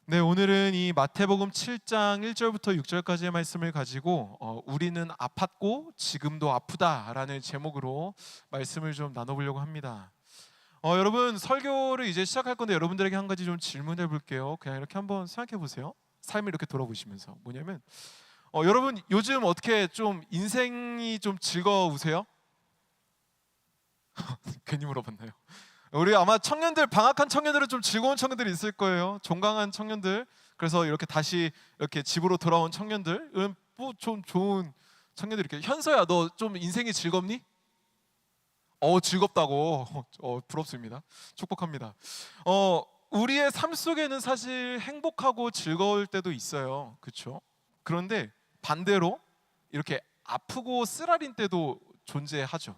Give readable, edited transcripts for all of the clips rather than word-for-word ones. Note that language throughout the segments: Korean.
네, 오늘은 이 마태복음 7장 1절부터 6절까지의 말씀을 가지고 우리는 아팠고 지금도 아프다라는 제목으로 말씀을 좀 나눠보려고 합니다. 여러분, 설교를 이제 시작할 건데 여러분들에게 한 가지 좀 질문해 볼게요. 그냥 이렇게 한번 생각해 보세요. 삶을 이렇게 돌아보시면서 뭐냐면 여러분 요즘 어떻게 좀 인생이 좀 즐거우세요? 괜히 물어봤나요? 우리 아마 청년들, 방학한 청년들은 좀 즐거운 청년들이 있을 거예요. 종강한 청년들, 그래서 이렇게 다시 이렇게 집으로 돌아온 청년들은 뭐 좀 좋은 청년들. 이렇게 현서야, 너 좀 인생이 즐겁니? 즐겁다고. 부럽습니다. 축복합니다. 우리의 삶 속에는 사실 행복하고 즐거울 때도 있어요, 그렇죠? 그런데 반대로 이렇게 아프고 쓰라린 때도 존재하죠.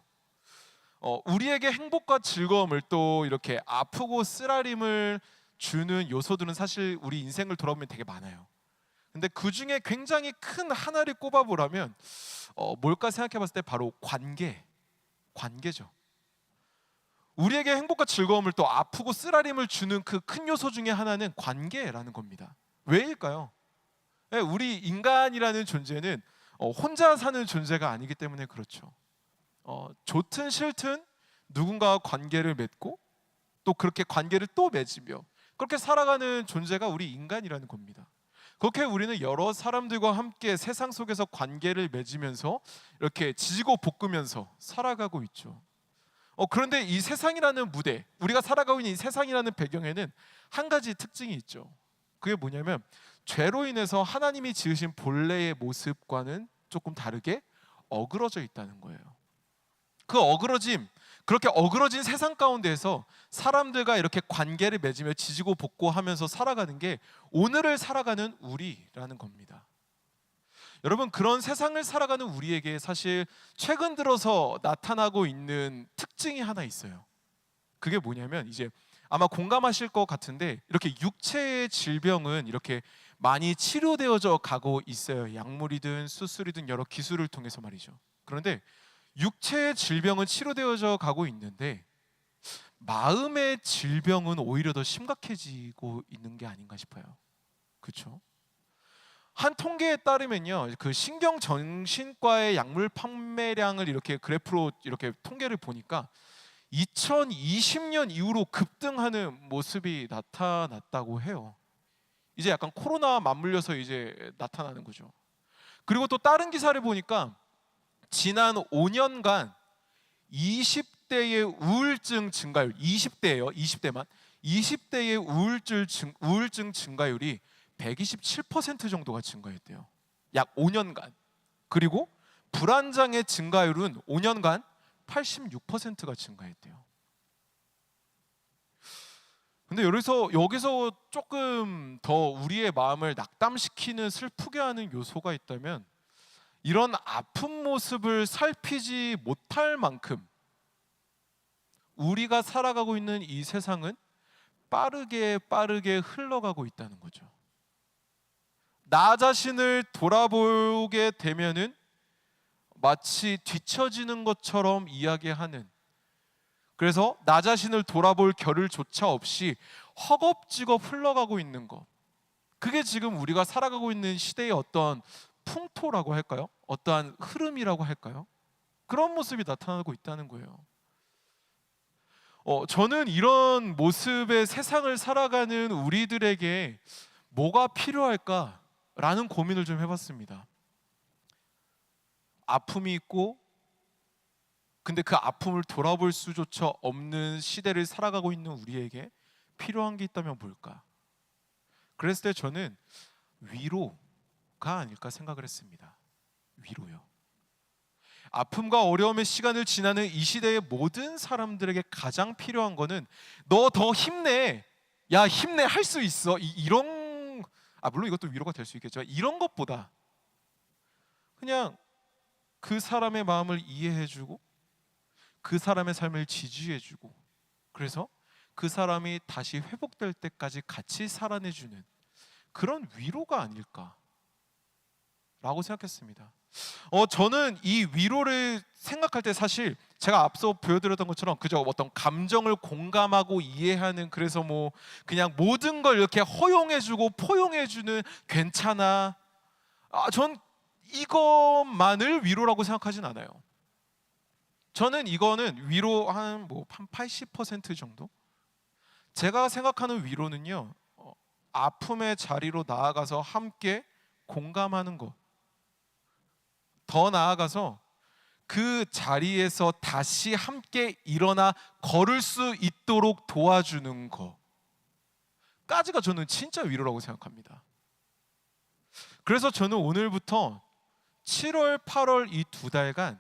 우리에게 행복과 즐거움을 또 이렇게 아프고 쓰라림을 주는 요소들은 사실 우리 인생을 돌아보면 되게 많아요. 근데 그 중에 굉장히 큰 하나를 꼽아보라면 뭘까 생각해봤을 때 바로 관계죠. 우리에게 행복과 즐거움을 또 아프고 쓰라림을 주는 그 큰 요소 중에 하나는 관계라는 겁니다. 왜일까요? 네, 우리 인간이라는 존재는 혼자 사는 존재가 아니기 때문에 그렇죠. 좋든 싫든 누군가와 관계를 맺고 또 그렇게 관계를 또 맺으며 그렇게 살아가는 존재가 우리 인간이라는 겁니다. 그렇게 우리는 여러 사람들과 함께 세상 속에서 관계를 맺으면서 이렇게 지지고 볶으면서 살아가고 있죠. 그런데 이 세상이라는 무대, 우리가 살아가고 있는 이 세상이라는 배경에는 한 가지 특징이 있죠. 그게 뭐냐면 죄로 인해서 하나님이 지으신 본래의 모습과는 조금 다르게 어그러져 있다는 거예요. 그 어그러짐, 그렇게 어그러진 세상 가운데에서 사람들과 이렇게 관계를 맺으며 지지고 볶고 하면서 살아가는 게 오늘을 살아가는 우리라는 겁니다. 여러분, 그런 세상을 살아가는 우리에게 사실 최근 들어서 나타나고 있는 특징이 하나 있어요. 그게 뭐냐면 이제 아마 공감하실 것 같은데 이렇게 육체의 질병은 이렇게 많이 치료되어져 가고 있어요. 약물이든 수술이든 여러 기술을 통해서 말이죠. 그런데 육체의 질병은 치료되어져 가고 있는데 마음의 질병은 오히려 더 심각해지고 있는 게 아닌가 싶어요. 그렇죠? 한 통계에 따르면요, 그 신경정신과의 약물 판매량을 이렇게 그래프로 이렇게 통계를 보니까 2020년 이후로 급등하는 모습이 나타났다고 해요. 이제 약간 코로나와 맞물려서 이제 나타나는 거죠. 그리고 또 다른 기사를 보니까 지난 5년간 20대의 우울증 증가율, 20대예요, 20대만 20대의 우울증 증가율이 127% 정도가 증가했대요. 약 5년간. 그리고 불안장애 증가율은 5년간 86%가 증가했대요. 근데 여기서 조금 더 우리의 마음을 낙담시키는, 슬프게 하는 요소가 있다면 이런 아픈 모습을 살피지 못할 만큼 우리가 살아가고 있는 이 세상은 빠르게 흘러가고 있다는 거죠. 나 자신을 돌아보게 되면은 마치 뒤처지는 것처럼 이야기하는, 그래서 나 자신을 돌아볼 겨를조차 없이 허겁지겁 흘러가고 있는 것, 그게 지금 우리가 살아가고 있는 시대의 어떤 풍토라고 할까요? 어떠한 흐름이라고 할까요? 그런 모습이 나타나고 있다는 거예요. 저는 이런 모습의 세상을 살아가는 우리들에게 뭐가 필요할까라는 고민을 좀 해봤습니다. 아픔이 있고 근데 그 아픔을 돌아볼 수조차 없는 시대를 살아가고 있는 우리에게 필요한 게 있다면 뭘까? 그랬을 때 저는 위로가 아닐까 생각을 했습니다. 위로요. 아픔과 어려움의 시간을 지나는 이 시대의 모든 사람들에게 가장 필요한 거는 너 더 힘내, 야 힘내, 할 수 있어, 이런, 물론 이것도 위로가 될 수 있겠죠. 이런 것보다 그냥 그 사람의 마음을 이해해주고 그 사람의 삶을 지지해주고, 그래서 그 사람이 다시 회복될 때까지 같이 살아내주는 그런 위로가 아닐까라고 생각했습니다. 저는 이 위로를 생각할 때 사실 제가 앞서 보여드렸던 것처럼 그저 어떤 감정을 공감하고 이해하는, 그래서 뭐 그냥 모든 걸 이렇게 허용해주고 포용해주는, 괜찮아, 전 이것만을 위로라고 생각하진 않아요. 저는 이거는 위로 한 80% 정도. 제가 생각하는 위로는요, 아픔의 자리로 나아가서 함께 공감하는 것, 더 나아가서 그 자리에서 다시 함께 일어나 걸을 수 있도록 도와주는 것까지가 저는 진짜 위로라고 생각합니다. 그래서 저는 오늘부터 7월, 8월 이 2달간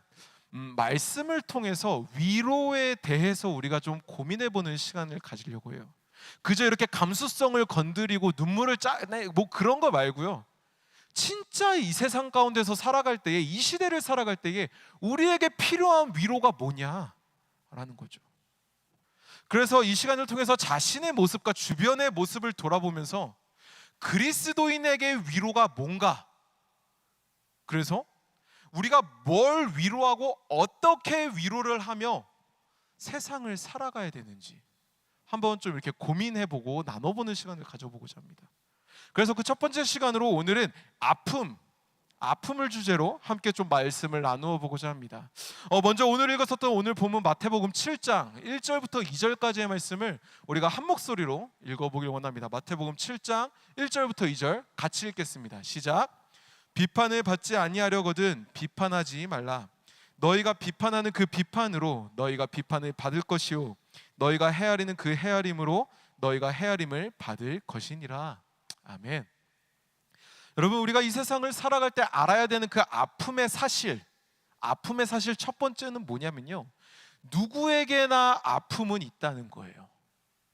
말씀을 통해서 위로에 대해서 우리가 좀 고민해보는 시간을 가지려고 해요. 그저 이렇게 감수성을 건드리고 눈물을 뭐 그런 거 말고요, 진짜 이 세상 가운데서 살아갈 때에, 이 시대를 살아갈 때에 우리에게 필요한 위로가 뭐냐라는 거죠. 그래서 이 시간을 통해서 자신의 모습과 주변의 모습을 돌아보면서 그리스도인에게 위로가 뭔가, 그래서 우리가 뭘 위로하고 어떻게 위로를 하며 세상을 살아가야 되는지 한번 좀 이렇게 고민해보고 나눠보는 시간을 가져보고자 합니다. 그래서 그 첫 번째 시간으로 오늘은 아픔을 주제로 함께 좀 말씀을 나누어 보고자 합니다. 먼저 오늘 읽었었던 오늘 본문 마태복음 7장 1절부터 2절까지의 말씀을 우리가 한 목소리로 읽어보길 원합니다. 마태복음 7장 1절부터 2절 같이 읽겠습니다. 시작. 비판을 받지 아니하려거든 비판하지 말라. 너희가 비판하는 그 비판으로 너희가 비판을 받을 것이요 너희가 헤아리는 그 헤아림으로 너희가 헤아림을 받을 것이니라. 아멘. 여러분, 우리가 이 세상을 살아갈 때 알아야 되는 그 아픔의 사실 첫 번째는 뭐냐면요, 누구에게나 아픔은 있다는 거예요.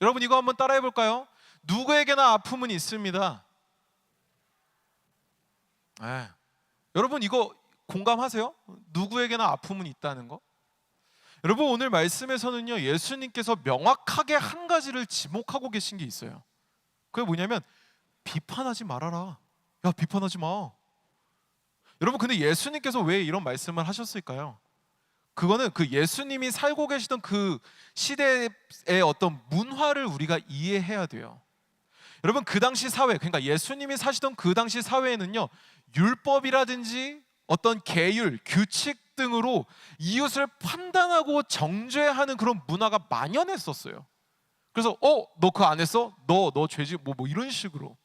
여러분, 이거 한번 따라해 볼까요? 누구에게나 아픔은 있습니다. 여러분, 이거 공감하세요? 누구에게나 아픔은 있다는 거? 여러분, 오늘 말씀에서는요, 예수님께서 명확하게 한 가지를 지목하고 계신 게 있어요. 그게 뭐냐면 비판하지 말아라. 야, 비판하지 마. 여러분, 근데 예수님께서 왜 이런 말씀을 하셨을까요? 그거는 그 예수님이 살고 계시던 그 시대의 어떤 문화를 우리가 이해해야 돼요. 여러분, 그 당시 사회, 그러니까 예수님이 사시던 그 당시 사회에는요, 율법이라든지 어떤 계율, 규칙 등으로 이웃을 판단하고 정죄하는 그런 문화가 만연했었어요. 그래서 너 그거 안 했어? 너 죄지 뭐 이런 식으로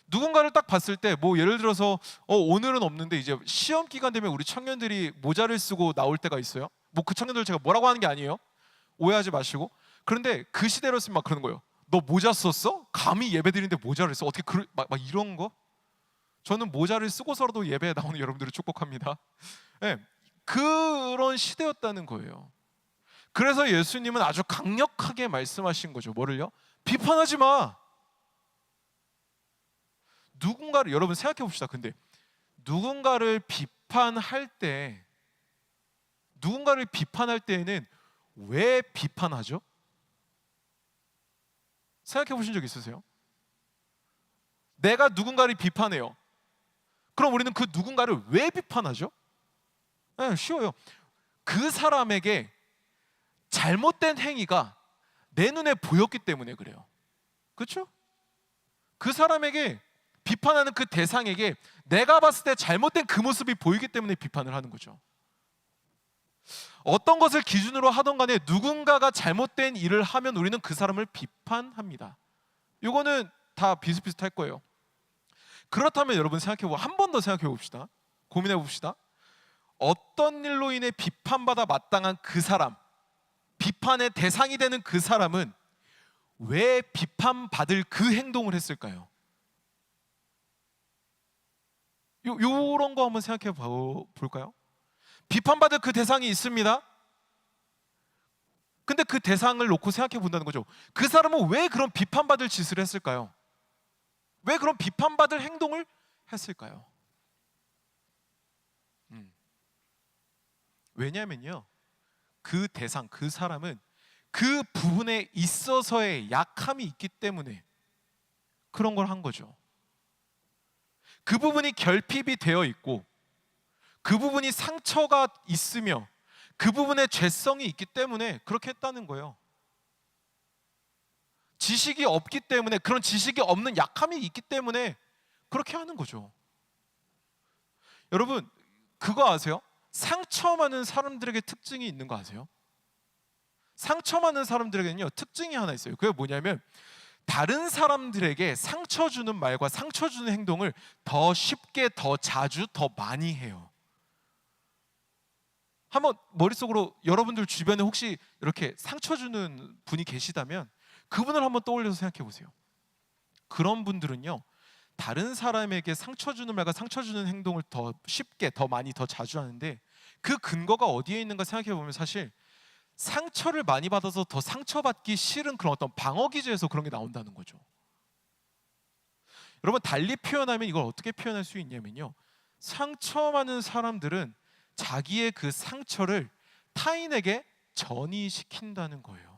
누군가를 딱 봤을 때, 뭐 예를 들어서 오늘은 없는데 이제 시험 기간 되면 우리 청년들이 모자를 쓰고 나올 때가 있어요. 뭐 그 청년들 제가 뭐라고 하는 게 아니에요. 오해하지 마시고. 그런데 그 시대로서는 막 그러는 거예요. 너 모자 썼어? 감히 예배 드리는데 모자를 써? 어떻게 막 이런 거? 저는 모자를 쓰고서라도 예배에 나오는 여러분들을 축복합니다. 네, 그런 시대였다는 거예요. 그래서 예수님은 아주 강력하게 말씀하신 거죠. 뭐를요? 비판하지 마. 누군가를, 여러분 생각해 봅시다. 근데 누군가를 비판할 때에는 왜 비판하죠? 생각해 보신 적 있으세요? 내가 누군가를 비판해요. 그럼 우리는 그 누군가를 왜 비판하죠? 쉬워요. 그 사람에게 잘못된 행위가 내 눈에 보였기 때문에 그래요. 그렇죠? 그 사람에게, 비판하는 그 대상에게 내가 봤을 때 잘못된 그 모습이 보이기 때문에 비판을 하는 거죠. 어떤 것을 기준으로 하던 간에 누군가가 잘못된 일을 하면 우리는 그 사람을 비판합니다. 이거는 다 비슷비슷할 거예요. 그렇다면 여러분 한 번 더 생각해 봅시다. 고민해 봅시다. 어떤 일로 인해 비판받아 마땅한 그 사람, 비판의 대상이 되는 그 사람은 왜 비판받을 그 행동을 했을까요? 요런 거 한번 생각해 볼까요? 비판받을 그 대상이 있습니다. 근데 그 대상을 놓고 생각해 본다는 거죠. 그 사람은 왜 그런 비판받을 짓을 했을까요? 왜 그런 비판받을 행동을 했을까요? 왜냐면요, 그 대상, 그 사람은 그 부분에 있어서의 약함이 있기 때문에 그런 걸 한 거죠. 그 부분이 결핍이 되어 있고 그 부분이 상처가 있으며 그 부분에 죄성이 있기 때문에 그렇게 했다는 거예요. 지식이 없기 때문에, 그런 지식이 없는 약함이 있기 때문에 그렇게 하는 거죠. 여러분, 그거 아세요? 상처 많은 사람들에게 특징이 있는 거 아세요? 상처 많은 사람들에게는요, 특징이 하나 있어요. 그게 뭐냐면 다른 사람들에게 상처 주는 말과 상처 주는 행동을 더 쉽게, 더 자주, 더 많이 해요. 한번 머릿속으로 여러분들 주변에 혹시 이렇게 상처 주는 분이 계시다면 그분을 한번 떠올려서 생각해 보세요. 그런 분들은요, 다른 사람에게 상처 주는 말과 상처 주는 행동을 더 쉽게, 더 많이, 더 자주 하는데, 그 근거가 어디에 있는가 생각해 보면 사실 상처를 많이 받아서 더 상처받기 싫은 그런 어떤 방어 기제에서 그런 게 나온다는 거죠. 여러분, 달리 표현하면 이걸 어떻게 표현할 수 있냐면요, 상처 많은 사람들은 자기의 그 상처를 타인에게 전이시킨다는 거예요.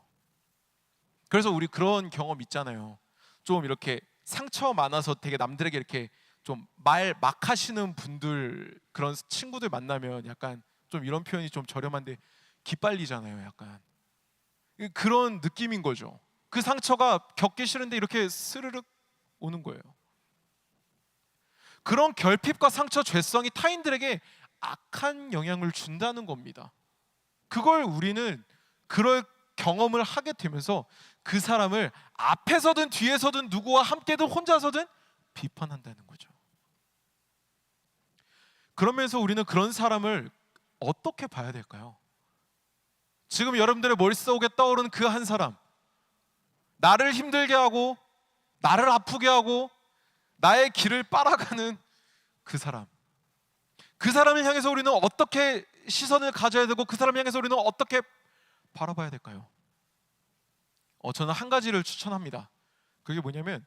그래서 우리 그런 경험 있잖아요. 좀 이렇게 상처 많아서 되게 남들에게 이렇게 좀 말 막 하시는 분들, 그런 친구들 만나면 약간 좀 이런 표현이 좀 저렴한데 기빨리잖아요. 약간 그런 느낌인 거죠. 그 상처가 겪기 싫은데 이렇게 스르륵 오는 거예요. 그런 결핍과 상처, 죄성이 타인들에게 악한 영향을 준다는 겁니다. 그걸 우리는 그럴 경험을 하게 되면서 그 사람을 앞에서든 뒤에서든 누구와 함께든 혼자서든 비판한다는 거죠. 그러면서 우리는 그런 사람을 어떻게 봐야 될까요? 지금 여러분들의 머릿속에 떠오르는 그 한 사람, 나를 힘들게 하고 나를 아프게 하고 나의 길을 빨아가는 그 사람, 그 사람을 향해서 우리는 어떻게 시선을 가져야 되고 그 사람을 향해서 우리는 어떻게 바라봐야 될까요? 저는 한 가지를 추천합니다. 그게 뭐냐면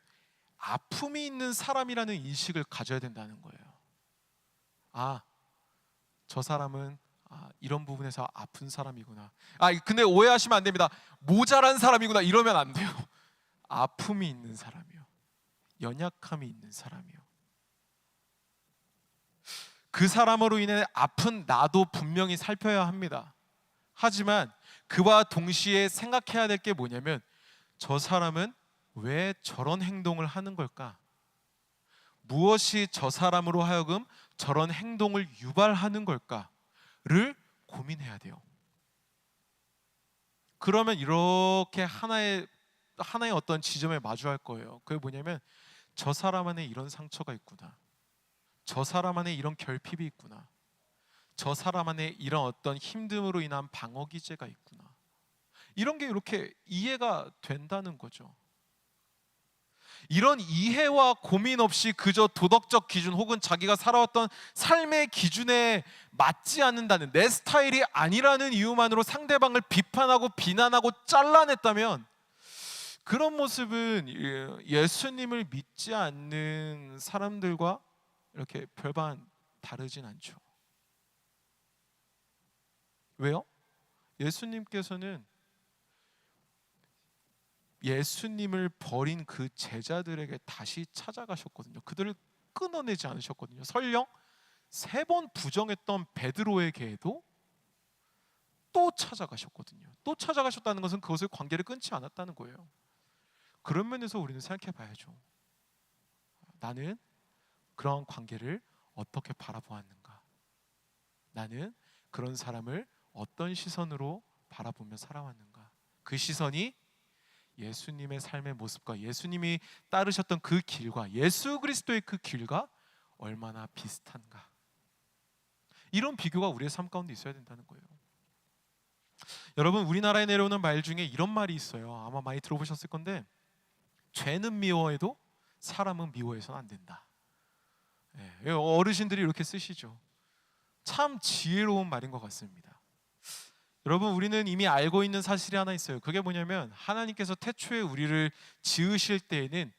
아픔이 있는 사람이라는 인식을 가져야 된다는 거예요. 아, 저 사람은 이런 부분에서 아픈 사람이구나. 근데 오해하시면 안 됩니다. 모자란 사람이구나 이러면 안 돼요. 아픔이 있는 사람이요, 연약함이 있는 사람이요. 그 사람으로 인해 아픈 나도 분명히 살펴야 합니다. 하지만 그와 동시에 생각해야 될 게 뭐냐면, 저 사람은 왜 저런 행동을 하는 걸까? 무엇이 저 사람으로 하여금 저런 행동을 유발하는 걸까를 고민해야 돼요. 그러면 이렇게 하나의 어떤 지점에 마주할 거예요. 그게 뭐냐면, 저 사람 안에 이런 상처가 있구나, 저 사람 안에 이런 결핍이 있구나, 저 사람 안에 이런 어떤 힘듦으로 인한 방어 기제가 있구나, 이런 게 이렇게 이해가 된다는 거죠. 이런 이해와 고민 없이 그저 도덕적 기준 혹은 자기가 살아왔던 삶의 기준에 맞지 않는다는, 내 스타일이 아니라는 이유만으로 상대방을 비판하고 비난하고 잘라냈다면, 그런 모습은 예수님을 믿지 않는 사람들과 이렇게 별반 다르진 않죠. 왜요? 예수님께서는 예수님을 버린 그 제자들에게 다시 찾아가셨거든요. 그들을 끊어내지 않으셨거든요. 설령 3번 부정했던 베드로에게도 또 찾아가셨거든요. 또 찾아가셨다는 것은 그것을 관계를 끊지 않았다는 거예요. 그런 면에서 우리는 생각해 봐야죠. 나는 그런 관계를 어떻게 바라보았는가? 나는 그런 사람을 어떤 시선으로 바라보며 살아왔는가? 그 시선이 예수님의 삶의 모습과 예수님이 따르셨던 그 길과 예수 그리스도의 그 길과 얼마나 비슷한가? 이런 비교가 우리의 삶 가운데 있어야 된다는 거예요. 여러분, 우리나라에 내려오는 말 중에 이런 말이 있어요. 아마 많이 들어보셨을 건데, 죄는 미워해도 사람은 미워해서는 안 된다. 어르신들이 이렇게 쓰시죠. 참 지혜로운 말인 것 같습니다. 여러분, 우리는 이미 알고 있는 사실이 하나 있어요. 그게 뭐냐면, 하나님께서 태초에 우리를 지으실 때에는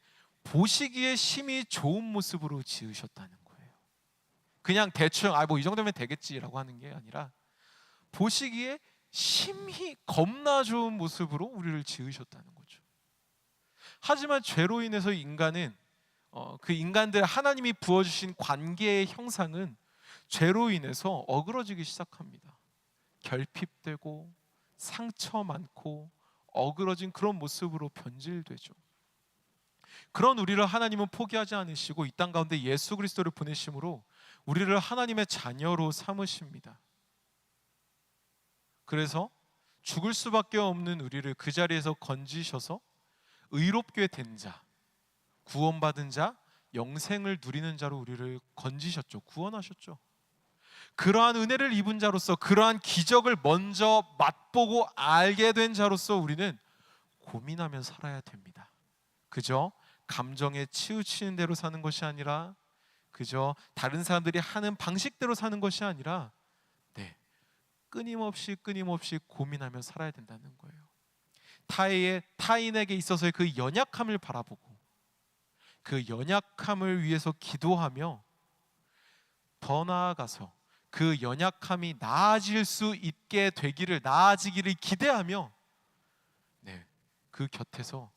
보시기에 심히 좋은 모습으로 지으셨다는 거예요. 그냥 대충 뭐 이 정도면 되겠지라고 하는 게 아니라, 보시기에 심히 겁나 좋은 모습으로 우리를 지으셨다는 거죠. 하지만 죄로 인해서 인간은 그 인간들 하나님이 부어주신 관계의 형상은 죄로 인해서 어그러지기 시작합니다. 결핍되고 상처 많고 어그러진 그런 모습으로 변질되죠. 그런 우리를 하나님은 포기하지 않으시고 이 땅 가운데 예수 그리스도를 보내심으로 우리를 하나님의 자녀로 삼으십니다. 그래서 죽을 수밖에 없는 우리를 그 자리에서 건지셔서 의롭게 된 자, 구원받은 자, 영생을 누리는 자로 우리를 건지셨죠. 구원하셨죠. 그러한 은혜를 입은 자로서, 그러한 기적을 먼저 맛보고 알게 된 자로서 우리는 고민하며 살아야 됩니다. 그저 감정에 치우치는 대로 사는 것이 아니라, 그저 다른 사람들이 하는 방식대로 사는 것이 아니라, 끊임없이 고민하며 살아야 된다는 거예요. 타인에게 있어서의 그 연약함을 바라보고 그 연약함을 위해서 기도하며 더 나아가서 그 연약함이 나아질 수 있게 되기를, 나아지기를 기대하며 그 곁에서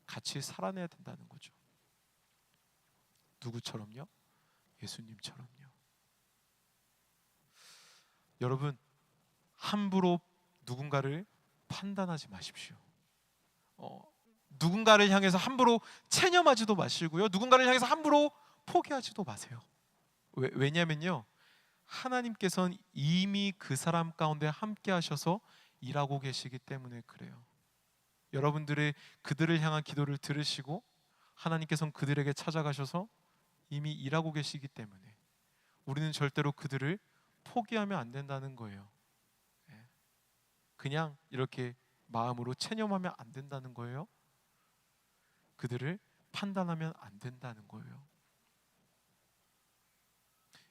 같이 살아내야 된다는 거죠. 누구처럼요? 예수님처럼요. 여러분, 함부로 누군가를 판단하지 마십시오. 누군가를 향해서 함부로 체념하지도 마시고요. 누군가를 향해서 함부로 포기하지도 마세요. 왜냐면요, 하나님께서는 이미 그 사람 가운데 함께 하셔서 일하고 계시기 때문에 그래요. 여러분들의 그들을 향한 기도를 들으시고 하나님께서는 그들에게 찾아가셔서 이미 일하고 계시기 때문에 우리는 절대로 그들을 포기하면 안 된다는 거예요. 그냥 이렇게 마음으로 체념하면 안 된다는 거예요. 그들을 판단하면 안 된다는 거예요.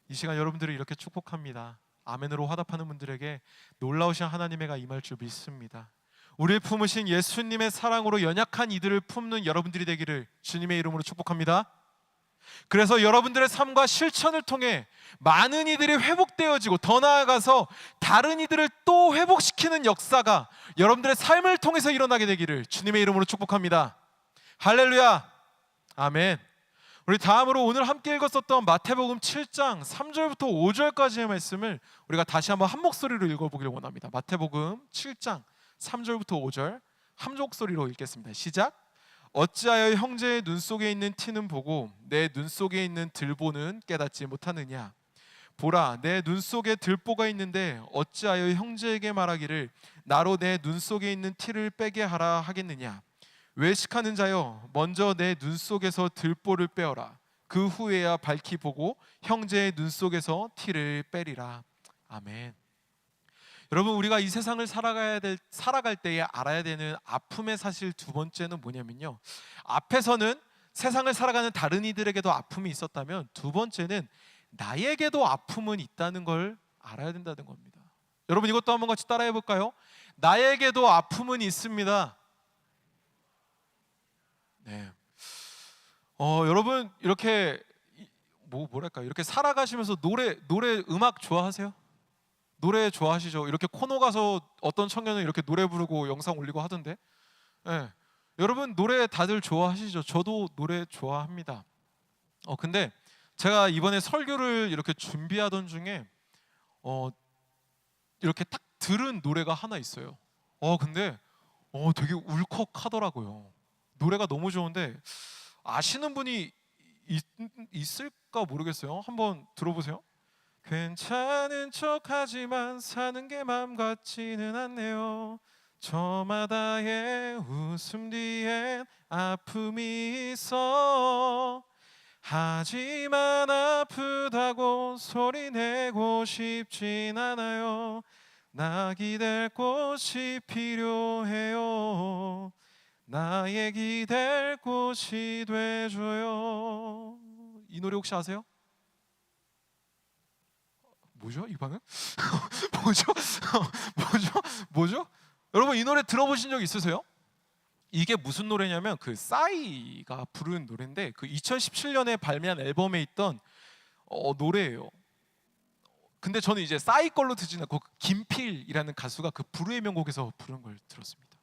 이 시간 여러분들을 이렇게 축복합니다. 아멘으로 화답하는 분들에게 놀라우신 하나님의 가 임할 줄 믿습니다. 우리를 품으신 예수님의 사랑으로 연약한 이들을 품는 여러분들이 되기를 주님의 이름으로 축복합니다. 그래서 여러분들의 삶과 실천을 통해 많은 이들이 회복되어지고 더 나아가서 다른 이들을 또 회복시키는 역사가 여러분들의 삶을 통해서 일어나게 되기를 주님의 이름으로 축복합니다. 할렐루야. 아멘. 우리 다음으로 오늘 함께 읽었었던 마태복음 7장 3절부터 5절까지의 말씀을 우리가 다시 한번 한 목소리로 읽어보기를 원합니다. 마태복음 7장 3절부터 5절 한 목소리로 읽겠습니다. 시작. 어찌하여 형제의 눈 속에 있는 티는 보고 내 눈 속에 있는 들보는 깨닫지 못하느냐? 보라, 내 눈 속에 들보가 있는데 어찌하여 형제에게 말하기를 나로 내 눈 속에 있는 티를 빼게 하라 하겠느냐? 외식하는 자여, 먼저 내 눈 속에서 들보를 빼어라. 그 후에야 밝히 보고 형제의 눈 속에서 티를 빼리라. 아멘. 여러분, 우리가 이 세상을 살아갈 때에 알아야 되는 아픔의 사실 두 번째는 뭐냐면요, 앞에서는 세상을 살아가는 다른 이들에게도 아픔이 있었다면 두 번째는 나에게도 아픔은 있다는 걸 알아야 된다는 겁니다. 여러분, 이것도 한번 같이 따라해 볼까요? 나에게도 아픔은 있습니다. 네. 여러분, 이렇게 뭐랄까, 이렇게 살아가시면서 노래 음악 좋아하세요? 노래 좋아하시죠? 이렇게 코너 가서 어떤 청년은 이렇게 노래 부르고 영상 올리고 하던데. 여러분, 노래 다들 좋아하시죠? 저도 노래 좋아합니다. 근데 제가 이번에 설교를 이렇게 준비하던 중에 이렇게 딱 들은 노래가 하나 있어요. 근데 되게 울컥하더라고요. 노래가 너무 좋은데 아시는 분이 있을까 모르겠어요. 한번 들어보세요. 괜찮은 척하지만 사는 게 맘 같지는 않네요. 저마다의 웃음 뒤엔 아픔이 있어. 하지만 아프다고 소리내고 싶진 않아요. 나 기댈 곳이 필요해요. 나의 기댈 곳이 돼줘요. 이 노래 혹시 아세요? 뭐죠? 이 반응? 뭐죠? 여러분, 이 노래 들어보신 적 있으세요? 이게 무슨 노래냐면 그 싸이가 부른 노래인데 그 2017년에 발매한 앨범에 있던 노래예요. 근데 저는 이제 싸이 걸로 듣지는 않고 김필이라는 가수가 그 불후의 명곡에서 부른 걸 들었습니다.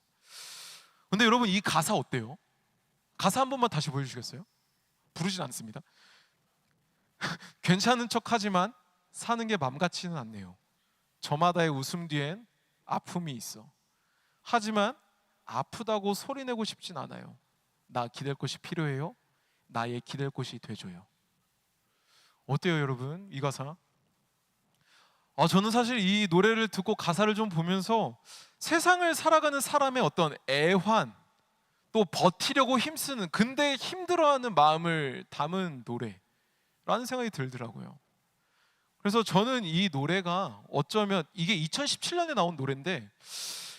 근데 여러분, 이 가사 어때요? 가사 한 번만 다시 보여주시겠어요? 부르진 않습니다. 괜찮은 척하지만 사는 게 맘 같지는 않네요. 저마다의 웃음 뒤엔 아픔이 있어. 하지만 아프다고 소리내고 싶진 않아요. 나 기댈 곳이 필요해요. 나의 기댈 곳이 돼줘요. 어때요, 여러분? 이 가사? 저는 사실 이 노래를 듣고 가사를 좀 보면서 세상을 살아가는 사람의 어떤 애환, 또 버티려고 힘쓰는, 근데 힘들어하는 마음을 담은 노래라는 생각이 들더라고요. 그래서 저는 이 노래가 어쩌면 이게 2017년에 나온 노래인데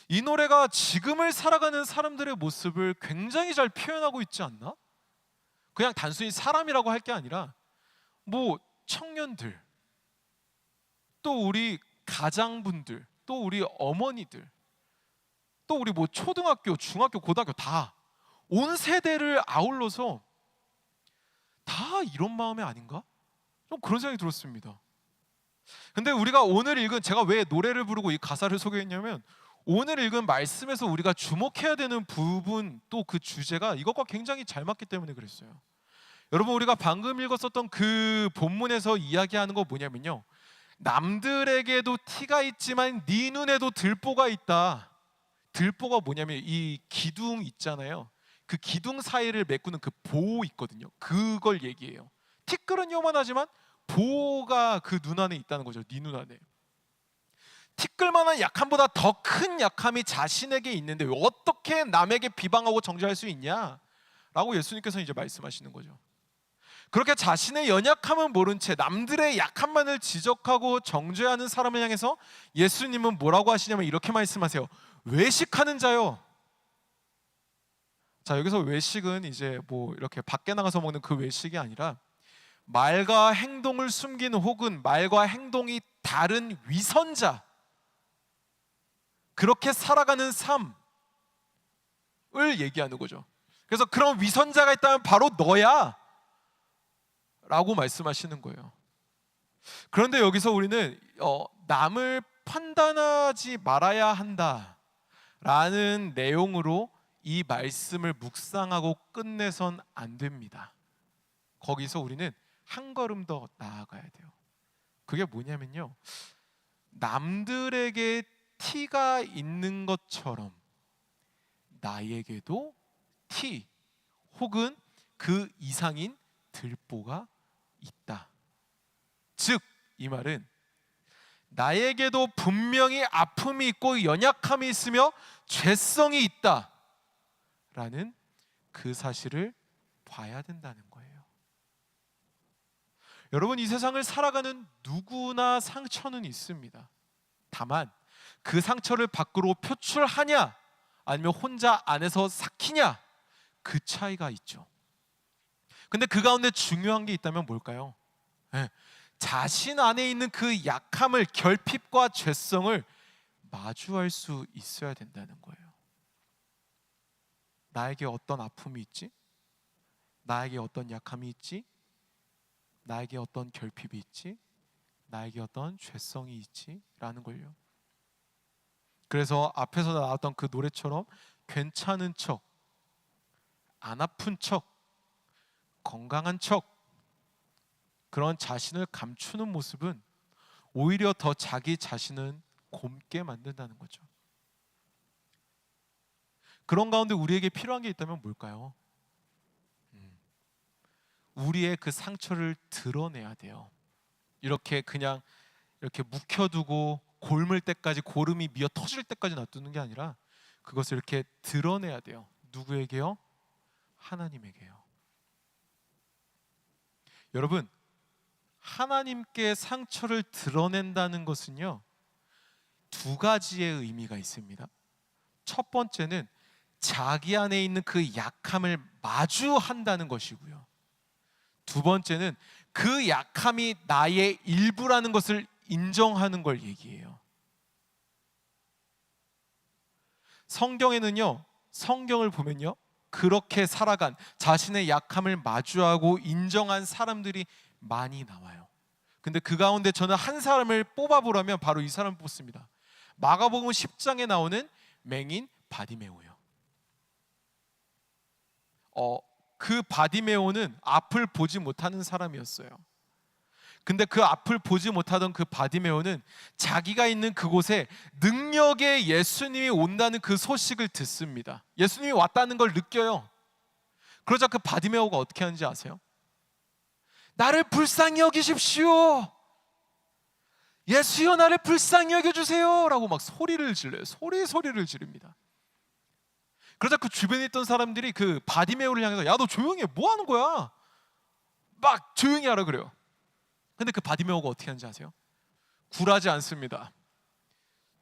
이 노래가 지금을 살아가는 사람들의 모습을 굉장히 잘 표현하고 있지 않나? 그냥 단순히 사람이라고 할 게 아니라 뭐 청년들, 또 우리 가장분들, 또 우리 어머니들, 또 우리 뭐 초등학교, 중학교, 고등학교 다 온 세대를 아울러서 다 이런 마음이 아닌가? 좀 그런 생각이 들었습니다. 근데 우리가 오늘 읽은, 제가 왜 노래를 부르고 이 가사를 소개했냐면 오늘 읽은 말씀에서 우리가 주목해야 되는 부분, 또 그 주제가 이것과 굉장히 잘 맞기 때문에 그랬어요. 여러분, 우리가 방금 읽었었던 그 본문에서 이야기하는 거 뭐냐면요, 남들에게도 티가 있지만 네 눈에도 들보가 있다. 들보가 뭐냐면 이 기둥 있잖아요. 그 기둥 사이를 메꾸는 그 보 있거든요. 그걸 얘기해요. 티끌은 요만하지만 보가 그 눈 안에 있다는 거죠. 네 눈 안에. 티끌만한 약함보다 더 큰 약함이 자신에게 있는데 어떻게 남에게 비방하고 정죄할 수 있냐? 라고 예수님께서 이제 말씀하시는 거죠. 그렇게 자신의 연약함은 모른 채 남들의 약함만을 지적하고 정죄하는 사람을 향해서 예수님은 뭐라고 하시냐면 이렇게 말씀하세요. 외식하는 자요. 자, 여기서 외식은 이제 뭐 이렇게 밖에 나가서 먹는 그 외식이 아니라 말과 행동을 숨기는, 혹은 말과 행동이 다른 위선자, 그렇게 살아가는 삶을 얘기하는 거죠. 그래서 그런 위선자가 있다면 바로 너야 라고 말씀하시는 거예요. 그런데 여기서 우리는 남을 판단하지 말아야 한다 라는 내용으로 이 말씀을 묵상하고 끝내선 안 됩니다. 거기서 우리는 한 걸음 더 나아가야 돼요. 그게 뭐냐면요, 남들에게 티가 있는 것처럼 나에게도 티 혹은 그 이상인 들보가 있다. 즉, 이 말은 나에게도 분명히 아픔이 있고 연약함이 있으며 죄성이 있다 라는 그 사실을 봐야 된다는 거예요. 여러분, 이 세상을 살아가는 누구나 상처는 있습니다. 다만 그 상처를 밖으로 표출하냐 아니면 혼자 안에서 삭히냐, 그 차이가 있죠. 근데 그 가운데 중요한 게 있다면 뭘까요? 네, 자신 안에 있는 그 약함을, 결핍과 죄성을 마주할 수 있어야 된다는 거예요. 나에게 어떤 아픔이 있지? 나에게 어떤 약함이 있지? 나에게 어떤 결핍이 있지? 나에게 어떤 죄성이 있지? 라는 걸요. 그래서 앞에서 나왔던 그 노래처럼 괜찮은 척, 안 아픈 척, 건강한 척, 그런 자신을 감추는 모습은 오히려 더 자기 자신은 곪게 만든다는 거죠. 그런 가운데 우리에게 필요한 게 있다면 뭘까요? 우리의 그 상처를 드러내야 돼요. 이렇게 그냥 이렇게 묵혀두고 골물 때까지, 고름이 미어 터질 때까지 놔두는 게 아니라 그것을 이렇게 드러내야 돼요. 누구에게요? 하나님에게요. 여러분, 하나님께 상처를 드러낸다는 것은요, 두 가지의 의미가 있습니다. 첫 번째는 자기 안에 있는 그 약함을 마주한다는 것이고요. 두 번째는 그 약함이 나의 일부라는 것을 인정하는 걸 얘기해요. 성경에는요, 성경을 보면요, 그렇게 살아간, 자신의 약함을 마주하고 인정한 사람들이 많이 나와요. 근데 그 가운데 저는 한 사람을 뽑아보라면 바로 이 사람을 뽑습니다. 마가복음 10장에 나오는 맹인 바디메오요. 그 바디메오는 앞을 보지 못하는 사람이었어요. 근데 그 앞을 보지 못하던 그 바디메오는 자기가 있는 그곳에 능력의 예수님이 온다는 그 소식을 듣습니다. 예수님이 왔다는 걸 느껴요. 그러자 그 바디메오가 어떻게 하는지 아세요? 나를 불쌍히 여기십시오. 예수여, 나를 불쌍히 여겨주세요 라고 막 소리를 질러요. 소리를 지릅니다. 그러자 그 주변에 있던 사람들이 그 바디메오를 향해서 야, 너 조용히 해. 뭐 하는 거야? 막 조용히 하라 그래요. 근데 그 바디메오가 어떻게 하는지 아세요? 굴하지 않습니다.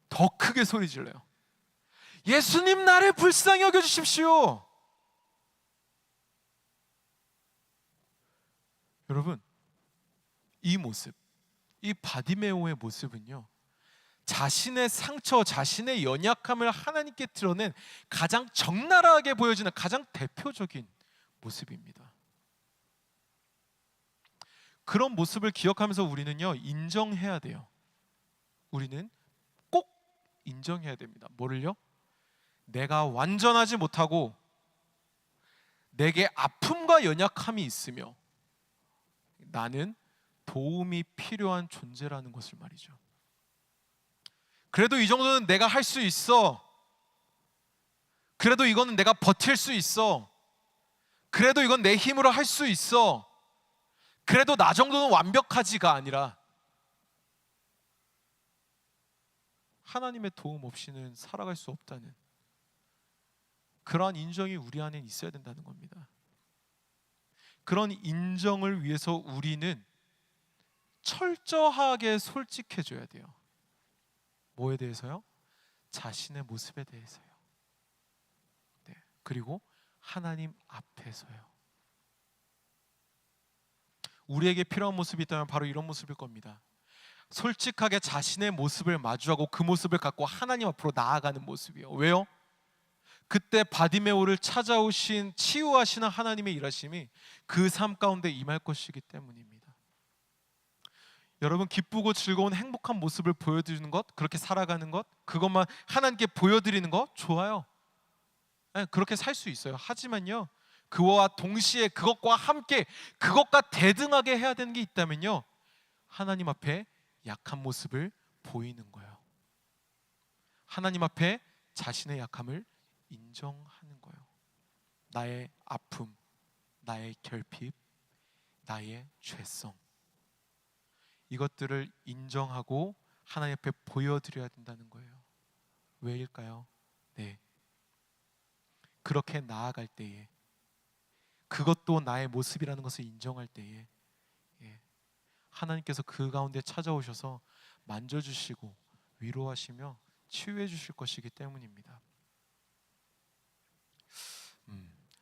더 크게 소리 질러요. 예수님, 나를 불쌍히 여겨주십시오. 여러분, 이 모습, 이 바디메오의 모습은요, 자신의 상처, 자신의 연약함을 하나님께 드러낸 가장 적나라하게 보여지는 가장 대표적인 모습입니다. 그런 모습을 기억하면서 우리는요, 인정해야 돼요. 우리는 꼭 인정해야 됩니다. 뭐를요? 내가 완전하지 못하고 내게 아픔과 연약함이 있으며 나는 도움이 필요한 존재라는 것을 말이죠. 그래도 이 정도는 내가 할 수 있어. 그래도 이거는 내가 버틸 수 있어. 그래도 이건 내 힘으로 할 수 있어. 그래도 나 정도는 완벽하지가 아니라 하나님의 도움 없이는 살아갈 수 없다는 그러한 인정이 우리 안에 있어야 된다는 겁니다. 그런 인정을 위해서 우리는 철저하게 솔직해져야 돼요. 뭐에 대해서요? 자신의 모습에 대해서요. 네. 그리고 하나님 앞에서요. 우리에게 필요한 모습이 있다면 바로 이런 모습일 겁니다. 솔직하게 자신의 모습을 마주하고 그 모습을 갖고 하나님 앞으로 나아가는 모습이요. 왜요? 그때 바디메오를 찾아오신 치유하시는 하나님의 일하심이 그 삶 가운데 임할 것이기 때문입니다. 여러분, 기쁘고 즐거운 행복한 모습을 보여드리는 것, 그렇게 살아가는 것, 그것만 하나님께 보여드리는 것 좋아요. 네, 그렇게 살 수 있어요. 하지만요, 그와 동시에 그것과 함께 그것과 대등하게 해야 되는 게 있다면요, 하나님 앞에 약한 모습을 보이는 거예요. 하나님 앞에 자신의 약함을 인정하는 거예요. 나의 아픔, 나의 결핍, 나의 죄성, 이것들을 인정하고 하나님 앞에 보여드려야 된다는 거예요. 왜일까요? 네, 그렇게 나아갈 때에, 그것도 나의 모습이라는 것을 인정할 때에 하나님께서 그 가운데 찾아오셔서 만져주시고 위로하시며 치유해 주실 것이기 때문입니다.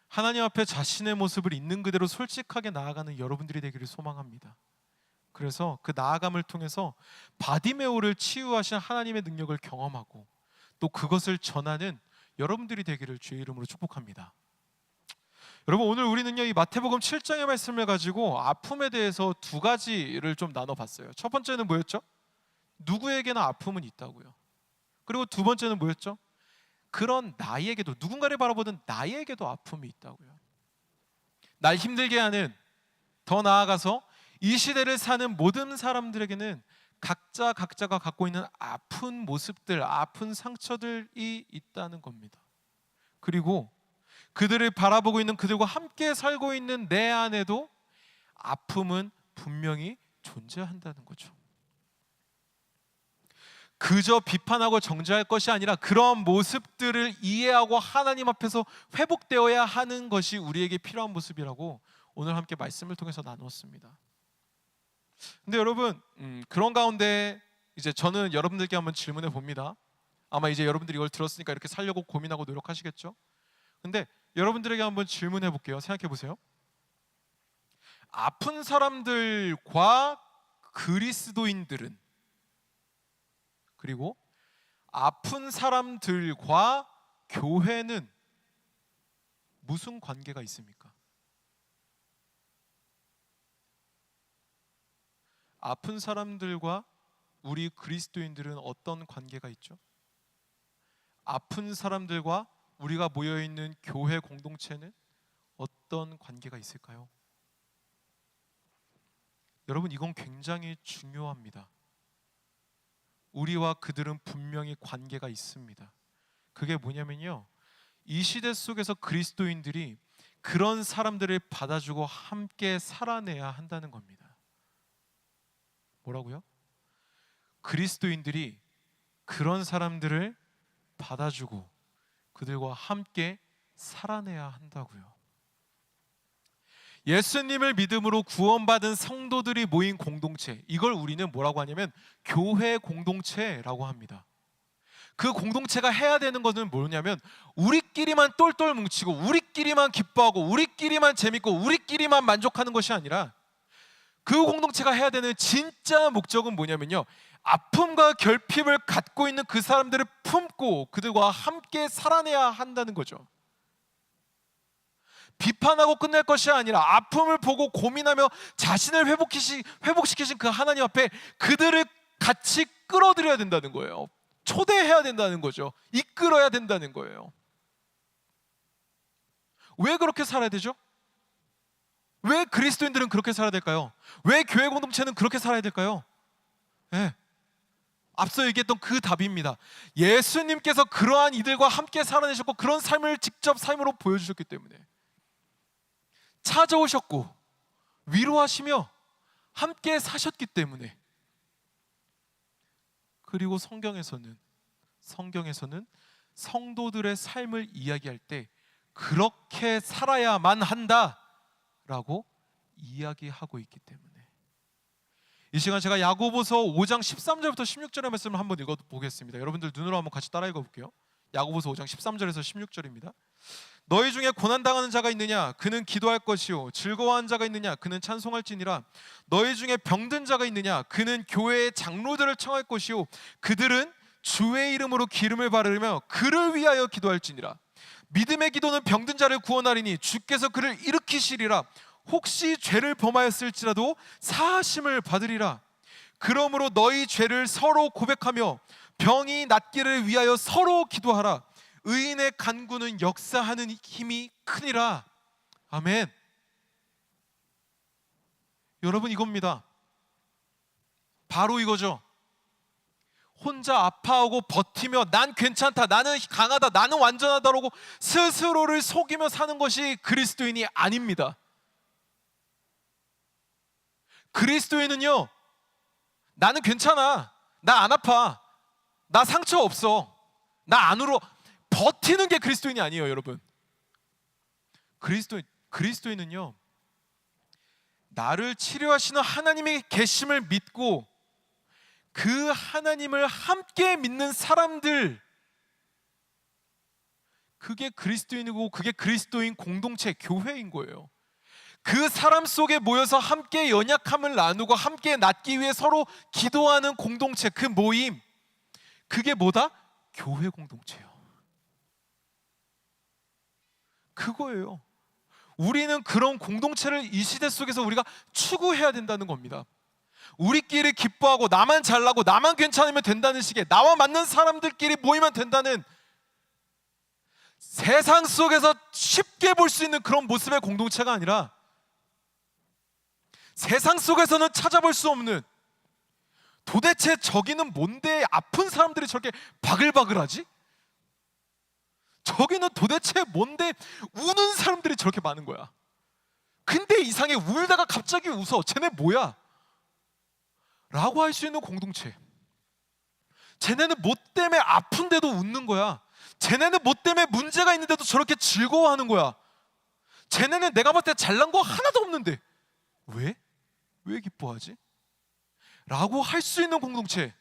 하나님 앞에 자신의 모습을 있는 그대로 솔직하게 나아가는 여러분들이 되기를 소망합니다. 그래서 그 나아감을 통해서 바디메오를 치유하신 하나님의 능력을 경험하고 또 그것을 전하는 여러분들이 되기를 주의 이름으로 축복합니다. 여러분, 오늘 우리는요, 이 마태복음 7장의 말씀을 가지고 아픔에 대해서 두 가지를 좀 나눠봤어요. 첫 번째는 뭐였죠? 누구에게나 아픔은 있다고요. 그리고 두 번째는 뭐였죠? 그런 나에게도, 누군가를 바라보던 나에게도 아픔이 있다고요. 날 힘들게 하는, 더 나아가서 이 시대를 사는 모든 사람들에게는 각자가 갖고 있는 아픈 모습들, 아픈 상처들이 있다는 겁니다. 그리고 그들을 바라보고 있는, 그들과 함께 살고 있는 내 안에도 아픔은 분명히 존재한다는 거죠. 그저 비판하고 정죄할 것이 아니라 그런 모습들을 이해하고 하나님 앞에서 회복되어야 하는 것이 우리에게 필요한 모습이라고 오늘 함께 말씀을 통해서 나눴습니다. 근데 여러분, 그런 가운데 이제 저는 여러분들께 한번 질문해 봅니다. 아마 이제 여러분들이 이걸 들었으니까 이렇게 살려고 고민하고 노력하시겠죠? 근데 여러분들에게 한번 질문해 볼게요. 생각해 보세요. 아픈 사람들과 그리스도인들은, 그리고 아픈 사람들과 교회는 무슨 관계가 있습니까? 아픈 사람들과 우리 그리스도인들은 어떤 관계가 있죠? 아픈 사람들과 우리가 모여있는 교회 공동체는 어떤 관계가 있을까요? 여러분, 이건 굉장히 중요합니다. 우리와 그들은 분명히 관계가 있습니다. 그게 뭐냐면요, 이 시대 속에서 그리스도인들이 그런 사람들을 받아주고 함께 살아내야 한다는 겁니다. 뭐라고요? 그리스도인들이 그런 사람들을 받아주고 그들과 함께 살아내야 한다고요. 예수님을 믿음으로 구원받은 성도들이 모인 공동체, 이걸 우리는 뭐라고 하냐면 교회 공동체라고 합니다. 그 공동체가 해야 되는 것은 뭐냐면 우리끼리만 똘똘 뭉치고 우리끼리만 기뻐하고 우리끼리만 재밌고 우리끼리만 만족하는 것이 아니라, 그 공동체가 해야 되는 진짜 목적은 뭐냐면요, 아픔과 결핍을 갖고 있는 그 사람들을 품고 그들과 함께 살아내야 한다는 거죠. 비판하고 끝낼 것이 아니라 아픔을 보고 고민하며 자신을 회복시키신 그 하나님 앞에 그들을 같이 끌어들여야 된다는 거예요. 초대해야 된다는 거죠. 이끌어야 된다는 거예요. 왜 그렇게 살아야 되죠? 왜 그리스도인들은 그렇게 살아야 될까요? 왜 교회 공동체는 그렇게 살아야 될까요? 네. 앞서 얘기했던 그 답입니다. 예수님께서 그러한 이들과 함께 살아내셨고 그런 삶을 직접 삶으로 보여주셨기 때문에, 찾아오셨고 위로하시며 함께 사셨기 때문에, 그리고 성경에서는 성도들의 삶을 이야기할 때 그렇게 살아야만 한다라고 이야기하고 있기 때문에, 이 시간 제가 야고보서 5장 13절부터 16절의 말씀을 한번 읽어보겠습니다. 여러분들 눈으로 한번 같이 따라 읽어볼게요. 야고보서 5장 13절에서 16절입니다. 너희 중에 고난당하는 자가 있느냐? 그는 기도할 것이요. 즐거워하는 자가 있느냐? 그는 찬송할지니라. 너희 중에 병든 자가 있느냐? 그는 교회의 장로들을 청할 것이요. 그들은 주의 이름으로 기름을 바르며 그를 위하여 기도할지니라. 믿음의 기도는 병든 자를 구원하리니 주께서 그를 일으키시리라. 혹시 죄를 범하였을지라도 사하심을 받으리라. 그러므로 너희 죄를 서로 고백하며 병이 낫기를 위하여 서로 기도하라. 의인의 간구는 역사하는 힘이 크니라. 아멘. 여러분, 이겁니다. 바로 이거죠. 혼자 아파하고 버티며 난 괜찮다, 나는 강하다, 나는 완전하다라고 스스로를 속이며 사는 것이 그리스도인이 아닙니다. 그리스도인은요, 나는 괜찮아, 나 안 아파, 나 상처 없어, 나 안 울어, 버티는 게 그리스도인이 아니에요. 여러분, 그리스도인은요, 나를 치료하시는 하나님의 계심을 믿고 그 하나님을 함께 믿는 사람들, 그게 그리스도인이고 그게 그리스도인 공동체, 교회인 거예요. 그 사람 속에 모여서 함께 연약함을 나누고 함께 낫기 위해 서로 기도하는 공동체, 그 모임, 그게 뭐다? 교회 공동체예요. 그거예요. 우리는 그런 공동체를 이 시대 속에서 우리가 추구해야 된다는 겁니다. 우리끼리 기뻐하고 나만 잘나고 나만 괜찮으면 된다는 식의, 나와 맞는 사람들끼리 모이면 된다는, 세상 속에서 쉽게 볼 수 있는 그런 모습의 공동체가 아니라, 세상 속에서는 찾아볼 수 없는, 도대체 저기는 뭔데 아픈 사람들이 저렇게 바글바글하지? 저기는 도대체 뭔데 우는 사람들이 저렇게 많은 거야. 근데 이상해, 울다가 갑자기 웃어. 쟤네 뭐야? 라고 할 수 있는 공동체. 쟤네는 뭐 때문에 아픈데도 웃는 거야. 쟤네는 뭐 때문에 문제가 있는데도 저렇게 즐거워하는 거야. 쟤네는 내가 볼 때 잘난 거 하나도 없는데 왜? 왜 기뻐하지? 라고 할 수 있는 공동체.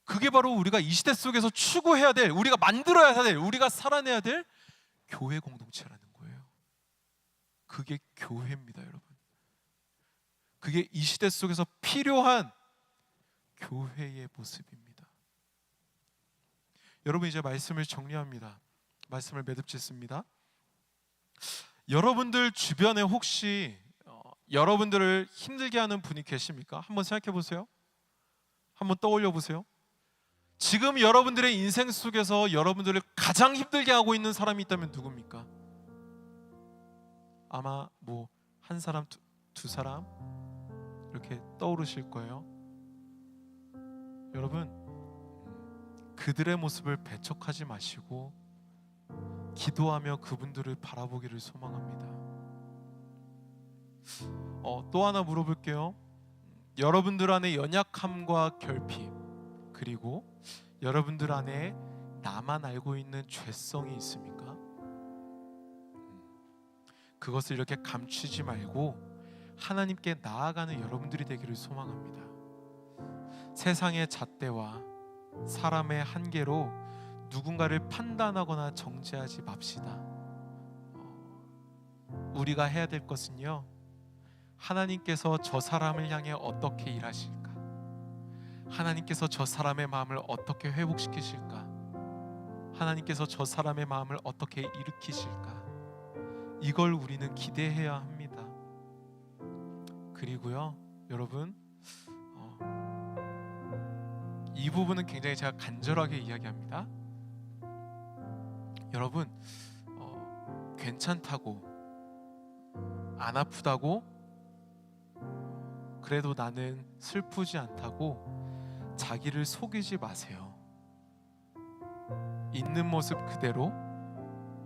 그게 바로 우리가 이 시대 속에서 추구해야 될, 우리가 만들어야 될, 우리가 살아내야 될 교회 공동체라는 거예요. 그게 교회입니다, 여러분. 그게 이 시대 속에서 필요한 교회의 모습입니다. 여러분, 이제 말씀을 정리합니다. 말씀을 매듭짓습니다. 여러분들 주변에 혹시 여러분들을 힘들게 하는 분이 계십니까? 한번 생각해 보세요. 한번 떠올려 보세요. 지금 여러분들의 인생 속에서 여러분들을 가장 힘들게 하고 있는 사람이 있다면 누굽니까? 아마 뭐 한 사람, 두 사람, 이렇게 떠오르실 거예요. 여러분, 그들의 모습을 배척하지 마시고 기도하며 그분들을 바라보기를 소망합니다. 또 하나 물어볼게요. 여러분들 안에 연약함과 결핍, 그리고 여러분들 안에 나만 알고 있는 죄성이 있습니까? 그것을 이렇게 감추지 말고 하나님께 나아가는 여러분들이 되기를 소망합니다. 세상의 잣대와 사람의 한계로 누군가를 판단하거나 정죄하지 맙시다. 우리가 해야 될 것은요, 하나님께서 저 사람을 향해 어떻게 일하실까? 하나님께서 저 사람의 마음을 어떻게 회복시키실까? 하나님께서 저 사람의 마음을 어떻게 일으키실까? 이걸 우리는 기대해야 합니다. 그리고요, 여러분, 이 부분은 굉장히 제가 간절하게 이야기합니다. 여러분, 괜찮다고, 안 아프다고, 그래도 나는 슬프지 않다고 자기를 속이지 마세요. 있는 모습 그대로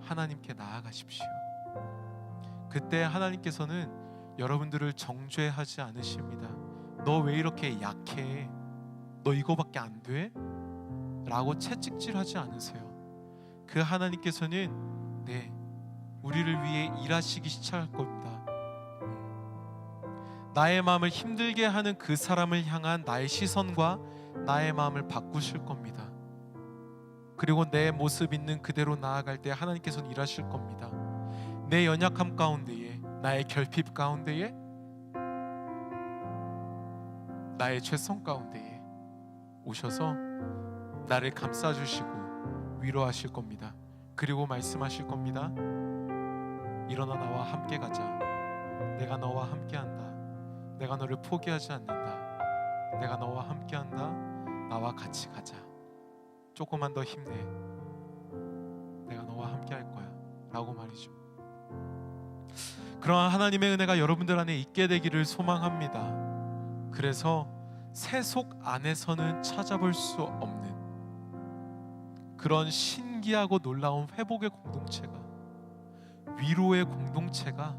하나님께 나아가십시오. 그때 하나님께서는 여러분들을 정죄하지 않으십니다. 너 왜 이렇게 약해? 너 이거밖에 안 돼? 라고 채찍질하지 않으세요. 그 하나님께서는 우리를 위해 일하시기 시작할 겁니다. 나의 마음을 힘들게 하는 그 사람을 향한 나의 시선과 나의 마음을 바꾸실 겁니다. 그리고 내 모습 있는 그대로 나아갈 때 하나님께서는 일하실 겁니다. 내 연약함 가운데에, 나의 결핍 가운데에, 나의 죄성 가운데에 오셔서 나를 감싸주시고 위로하실 겁니다. 그리고 말씀하실 겁니다. 일어나 나와 함께 가자. 내가 너와 함께한다. 내가 너를 포기하지 않는다. 내가 너와 함께한다. 나와 같이 가자. 조금만 더 힘내. 내가 너와 함께할 거야. 라고 말이죠. 그러한 하나님의 은혜가 여러분들 안에 있게 되기를 소망합니다. 그래서 세속 안에서는 찾아볼 수 없는 그런 신기하고 놀라운 회복의 공동체가, 위로의 공동체가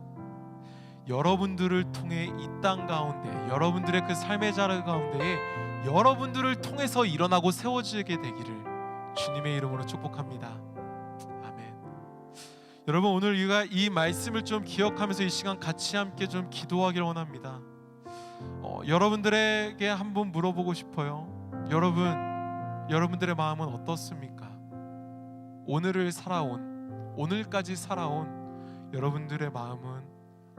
여러분들을 통해 이 땅 가운데, 여러분들의 그 삶의 자리 가운데에 여러분들을 통해서 일어나고 세워지게 되기를 주님의 이름으로 축복합니다. 아멘. 여러분, 오늘 우리가 이 말씀을 좀 기억하면서 이 시간 같이 함께 좀 기도하기를 원합니다. 여러분들에게 한번 물어보고 싶어요. 여러분들의 마음은 어떻습니까? 오늘까지 살아온 여러분들의 마음은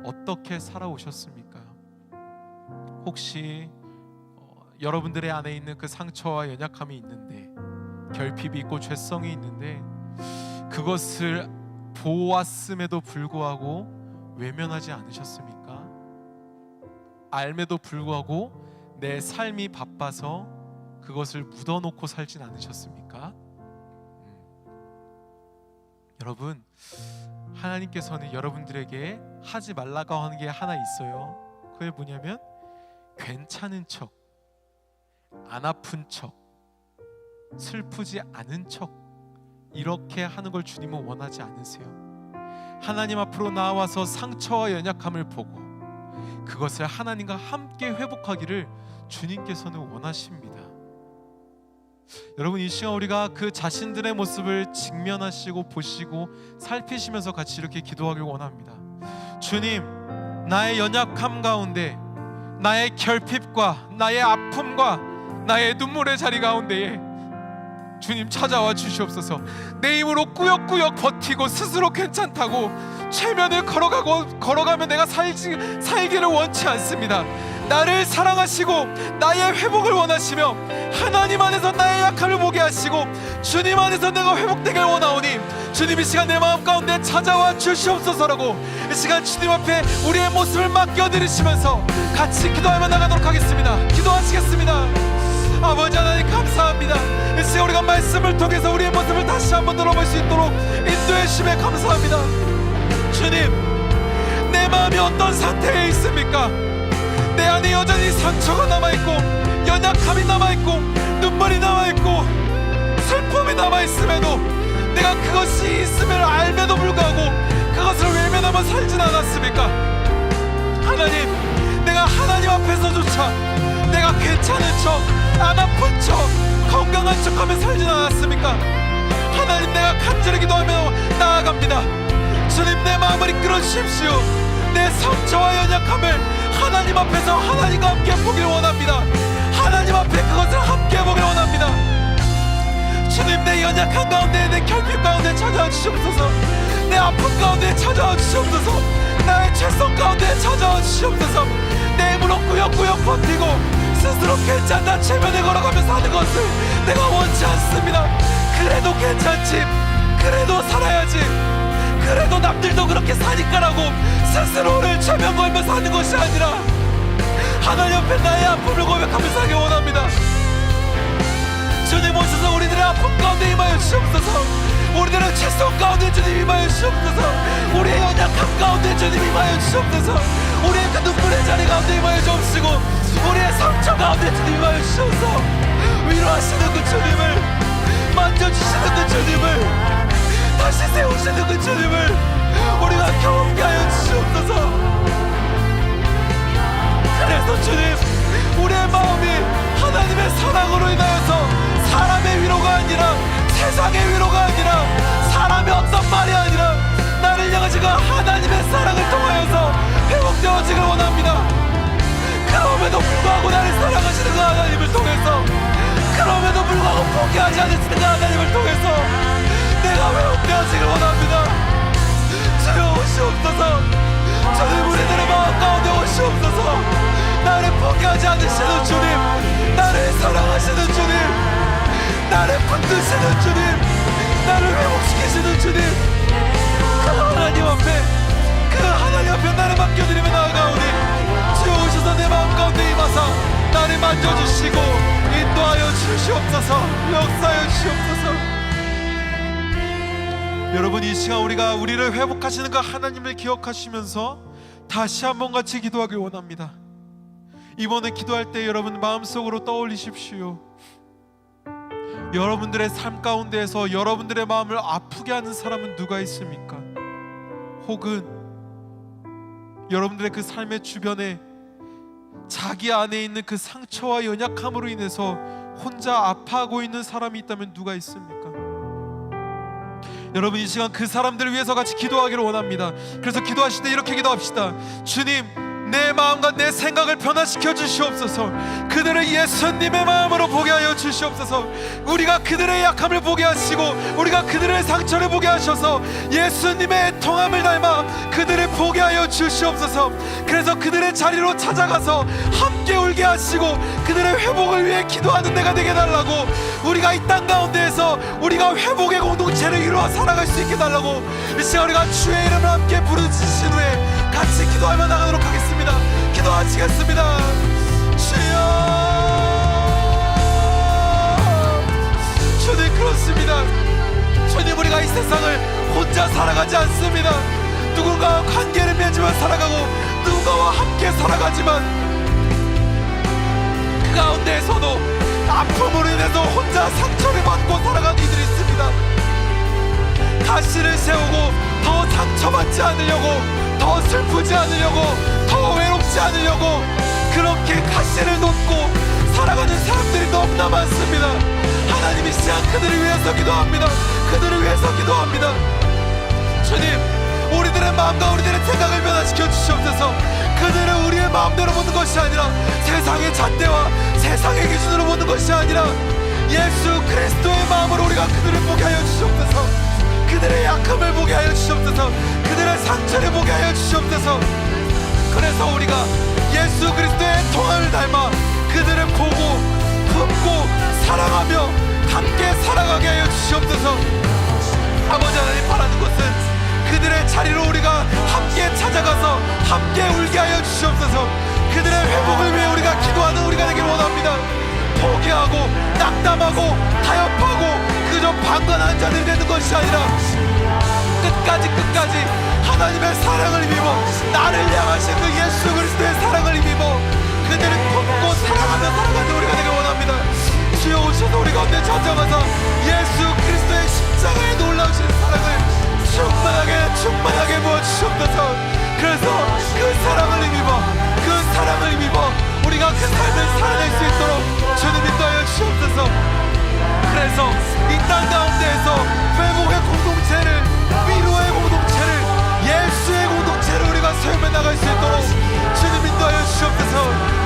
어떻게 살아오셨습니까? 혹시 여러분들의 안에 있는 그 상처와 연약함이 있는데, 결핍이 있고 죄성이 있는데, 그것을 보았음에도 불구하고 외면하지 않으셨습니까? 알매도 불구하고 내 삶이 바빠서 그것을 묻어놓고 살진 않으셨습니까? 여러분, 하나님께서는 여러분들에게 하지 말라고 하는 게 하나 있어요. 그게 뭐냐면 괜찮은 척, 안 아픈 척, 슬프지 않은 척, 이렇게 하는 걸 주님은 원하지 않으세요. 하나님 앞으로 나와서 상처와 연약함을 보고 그것을 하나님과 함께 회복하기를 주님께서는 원하십니다. 여러분, 이 시간 우리가 그 자신들의 모습을 직면하시고 보시고 살피시면서 같이 이렇게 기도하길 원합니다. 주님, 나의 연약함 가운데, 나의 결핍과 나의 아픔과 나의 눈물의 자리 가운데에 주님 찾아와 주시옵소서. 내 힘으로 꾸역꾸역 버티고 스스로 괜찮다고 최면을 걸어가면 내가 살기를 원치 않습니다. 나를 사랑하시고 나의 회복을 원하시며 하나님 안에서 나의 약함을 보게 하시고 주님 안에서 내가 회복되길 원하오니 주님, 이 시간 내 마음 가운데 찾아와 주시옵소서라고 이 시간 주님 앞에 우리의 모습을 맡겨드리시면서 같이 기도하며 나가도록 하겠습니다. 기도하시겠습니다. 아버지 하나님, 감사합니다. 이 시간 우리가 말씀을 통해서 우리의 모습을 다시 한번 돌아볼 수 있도록 인도해 주심에 감사합니다. 주님, 내 마음이 어떤 상태에 있습니까? 내 안에 여전히 상처가 남아있고 연약함이 남아있고 눈물이 남아있고 슬픔이 남아있음에도 내가 그것이 있음을 알면도 불구하고 그것을 외면하며 살진 않았습니까? 하나님, 내가 하나님 앞에서조차 내가 괜찮은 척, 안 아픈 척, 건강한 척하며 살진 않았습니까? 하나님, 내가 간절히 기도하며 나아갑니다. 주님, 내 마음을 이끌어 주십시오. 내 상처와 연약함을 하나님 앞에서 하나님과 함께 보기를 원합니다. 하나님 앞에 그것을 함께 보기를 원합니다. 주님, 내 연약한 가운데, 내 결핍 가운데 찾아와 주시옵소서. 내 아픔 가운데 찾아와 주시옵소서. 나의 죄성 가운데 찾아와 주시옵소서. 내 힘으로 꾸역꾸역 버티고 스스로 괜찮다 체면에 걸어가며 사는 것을 내가 원치 않습니다. 그래도 괜찮지, 그래도 살아야지, 그래도 남들도 그렇게 사니까라고 스스로를 체면 걸며 사는 것이 아니라 하나님 앞에 나의 아픔을 고백하며 살기 원합니다. 주님 오셔서 우리들의 아픔 가운데 임하여 주옵소서. 우리들의 죄성 가운데 주님 임하여 주옵소서. 우리의 연약함 가운데 주님 임하여 주옵소서. 우리의 그 눈물의 자리 가운데 임하여 주옵시고 우리의 상처 가운데 주님 임하여 주옵소서. 위로하시는 그 주님을, 만져주시는 그 주님을, 다시 세우시는 그 주님을 우리가 경험케 하여 주시옵소서. 그래서 주님, 우리의 마음이 하나님의 사랑으로 인하여서 사람의 위로가 아니라, 세상의 위로가 아니라, 사람의 어떤 말이 아니라 나를 향하신 그 하나님의 사랑을 통하여서 회복되어지길 원합니다. 그럼에도 불구하고 나를 사랑하시는 그 하나님을 통해서, 그럼에도 불구하고 포기하지 않으시는 그 하나님을 통해서 내가 회복되어지길 원합니다. 주여 오시옵소서. 주님, 우리들의 마음 가운데 오시옵소서. 나를 포기하지 않으시는 주님, 나를 사랑하시는 주님, 나를 붙드시는 주님, 나를 회복시키시는 주님, 그 하나님 앞에, 그 하나님 앞에 나를 맡겨드리며 나아가오니 주여 오셔서 내 마음 가운데 임하사 나를 만져주시고 인도하여 주시옵소서. 역사하여 주시옵소서. 여러분, 이 시간 우리가 우리를 회복하시는 그 하나님을 기억하시면서 다시 한번 같이 기도하길 원합니다. 이번에 기도할 때 여러분 마음속으로 떠올리십시오. 여러분들의 삶 가운데에서 여러분들의 마음을 아프게 하는 사람은 누가 있습니까? 혹은 여러분들의 그 삶의 주변에 자기 안에 있는 그 상처와 연약함으로 인해서 혼자 아파하고 있는 사람이 있다면 누가 있습니까? 여러분, 이 시간 그 사람들을 위해서 같이 기도하기를 원합니다. 그래서 기도하실 때 이렇게 기도합시다. 주님, 내 마음과 내 생각을 변화시켜 주시옵소서. 그들을 예수님의 마음으로 보게 하여 주시옵소서. 우리가 그들의 약함을 보게 하시고 우리가 그들의 상처를 보게 하셔서 예수님의 애통함을 닮아 그들을 보게 하여 주시옵소서. 그래서 그들의 자리로 찾아가서 함께 울게 하시고 그들의 회복을 위해 기도하는 데가 되게 달라고, 우리가 이 땅 가운데에서 우리가 회복의 공동체를 이루어 살아갈 수 있게 달라고 이 시간 우리가 주의 이름을 함께 부르짖으신 후에 같이 기도하며 나가도록 하겠습니다. 기도하시겠습니다. 주여, 주님, 그렇습니다. 주님, 우리가 이 세상을 혼자 살아가지 않습니다. 누군가와 관계를 맺으며 살아가고 누군가와 함께 살아가지만 그 가운데에서도 아픔으로 인해서 혼자 상처를 받고 살아가는 이들이 있습니다. 가시를 세우고 더 상처받지 않으려고, 더 슬프지 않으려고, 더 외롭지 않으려고 그렇게 가시를 놓고 살아가는 사람들이 너무나 많습니다. 하나님, 이 시간 그들을 위해서 기도합니다. 그들을 위해서 기도합니다. 주님, 우리들의 마음과 우리들의 생각을 변화시켜 주시옵소서. 그들은 우리의 마음대로 보는 것이 아니라 세상의 잣대와 세상의 기준으로 보는 것이 아니라 예수 그리스도의 마음으로 우리가 그들을 보게 하여 주시옵소서. 그들의 약함을 보게 하여 주시옵소서. 그들의 상처를 보게 하여 주시옵소서. 그래서 우리가 예수 그리스도의 통함을 닮아 그들을 보고 품고 사랑하며 함께 살아가게 하여 주시옵소서. 아버지 하나님, 바라는 것은 그들의 자리로 우리가 함께 찾아가서 함께 울게 하여 주시옵소서. 그들의 회복을 위해 우리가 기도하는 우리가 되길 원합니다. 포기하고 낙담하고 타협하고 그저 방관한 자들이 되는 것이 아니라 끝까지 하나님의 사랑을 힘입어 나를 향하신 그 예수 그리스도의 사랑을 힘입어 주셔서 예수 그리스도의 십자가에 놀라우신 사랑을 충만하게 부어주시옵소서. 그래서 그 사랑을 힘입어 우리가 그 삶을 살아낼 수 있도록 주님 인도하여 주시옵소서. 그래서 이 땅 가운데에서 회복의 공동체를, 위로의 공동체를, 예수의 공동체를 우리가 세우며 나갈 수 있도록 주님 인도하여 주시옵소서.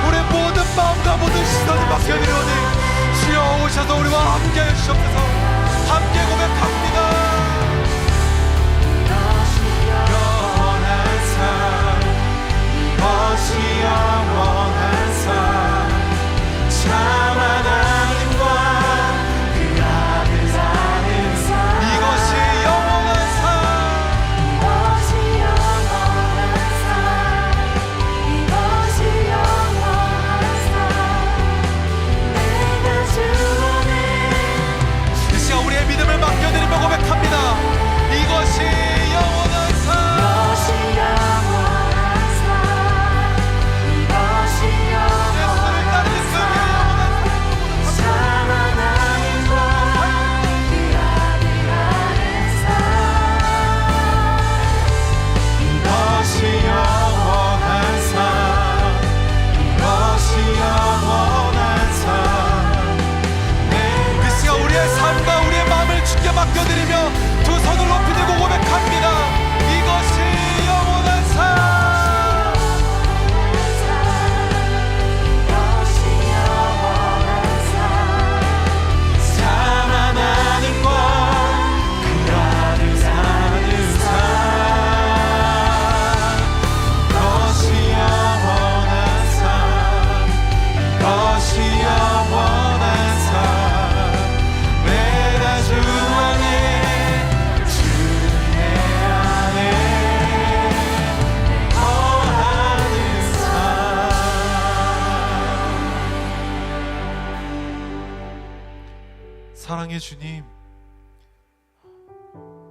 우리의 모든 마음과 모든 시선을 맡겨드리오니 주여 오셔서 우리와 함께하여 주시옵소서. 함께 고백합니다. 영원한 삶, 이것이 영원한 삶, 참 하나님과 그 아들 사는 삶, 이것이 영원한 삶, 이것이 영원한 삶, 이것이 영원한 삶. 내가 주 안에 이 시간 우리의 믿음을 맡겨드리며 고백합니다. 이것이 영원한 삶, 이것이 영원한 삶, 이것이 영원한 삶, 참 하나님과 그 아들 아는 삶, 이것이 영원한 삶, 이것이 영원한 삶. 그 시간 우리의 삶과 우리의 마음을 주께 맡겨드리며 두 손을 높이 들고 고백합니다. 이것이 영원한 삶, 이것이 영원한 삶, 참 하나님과 그 아들 사는 삶, 이것이 영원한 삶, 이것이 영원한 삶. 내가 주 안에, 주의 안에 거하는 삶. 사랑의 주님,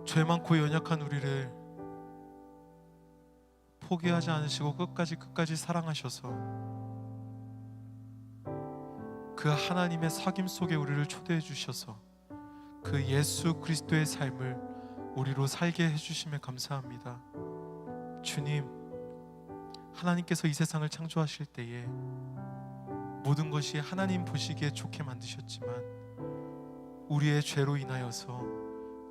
죄 많고 연약한 우리를 포기하지 않으시고 끝까지 사랑하셔서 그 하나님의 사귐 속에 우리를 초대해 주셔서 그 예수 그리스도의 삶을 우리로 살게 해주심에 감사합니다. 주님, 하나님께서 이 세상을 창조하실 때에 모든 것이 하나님 보시기에 좋게 만드셨지만 우리의 죄로 인하여서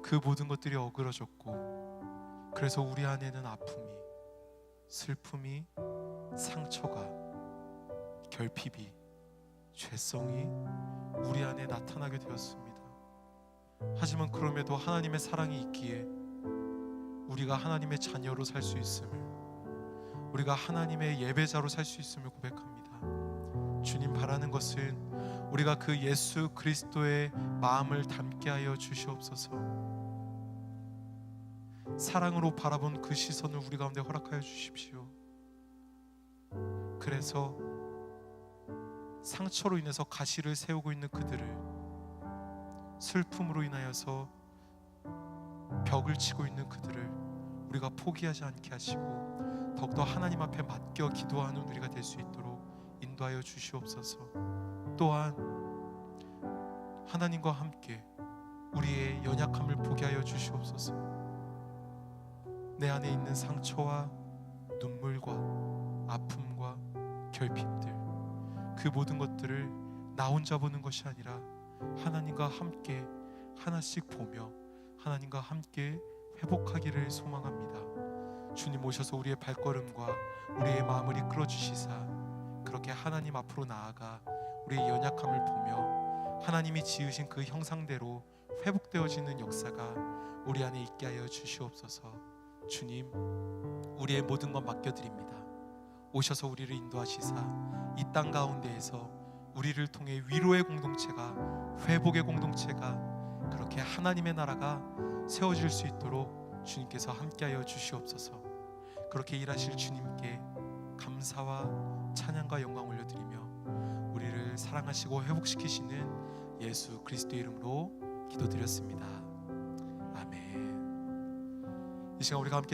그 모든 것들이 어그러졌고, 그래서 우리 안에는 아픔이, 슬픔이, 상처가, 결핍이, 죄성이 우리 안에 나타나게 되었습니다. 하지만 그럼에도 하나님의 사랑이 있기에 우리가 하나님의 자녀로 살 수 있음을, 우리가 하나님의 예배자로 살 수 있음을 고백합니다. 주님, 바라는 것은 우리가 그 예수 그리스도의 마음을 담게 하여 주시옵소서. 사랑으로 바라본 그 시선을 우리 가운데 허락하여 주십시오. 그래서 상처로 인해서 가시를 세우고 있는 그들을, 슬픔으로 인하여서 벽을 치고 있는 그들을 우리가 포기하지 않게 하시고 더욱더 하나님 앞에 맡겨 기도하는 우리가 될 수 있도록 인도하여 주시옵소서. 또한 하나님과 함께 우리의 연약함을 보게 하여 주시옵소서. 내 안에 있는 상처와 눈물과 아픔과 결핍들, 그 모든 것들을 나 혼자 보는 것이 아니라 하나님과 함께 하나씩 보며 하나님과 함께 회복하기를 소망합니다. 주님 오셔서 우리의 발걸음과 우리의 마음을 이끌어 주시사 그렇게 하나님 앞으로 나아가 우리의 연약함을 보며 하나님이 지으신 그 형상대로 회복되어지는 역사가 우리 안에 있게 하여 주시옵소서. 주님, 우리의 모든 것 맡겨드립니다. 오셔서 우리를 인도하시사 이 땅 가운데에서 우리를 통해 위로의 공동체가, 회복의 공동체가, 그렇게 하나님의 나라가 세워질 수 있도록 주님께서 함께하여 주시옵소서. 그렇게 일하실 주님께 감사와 찬양과 영광 올려드리며 우리를 사랑하시고 회복시키시는 예수 그리스도의 이름으로 기도드렸습니다. 아멘. 이 시간 우리가 함께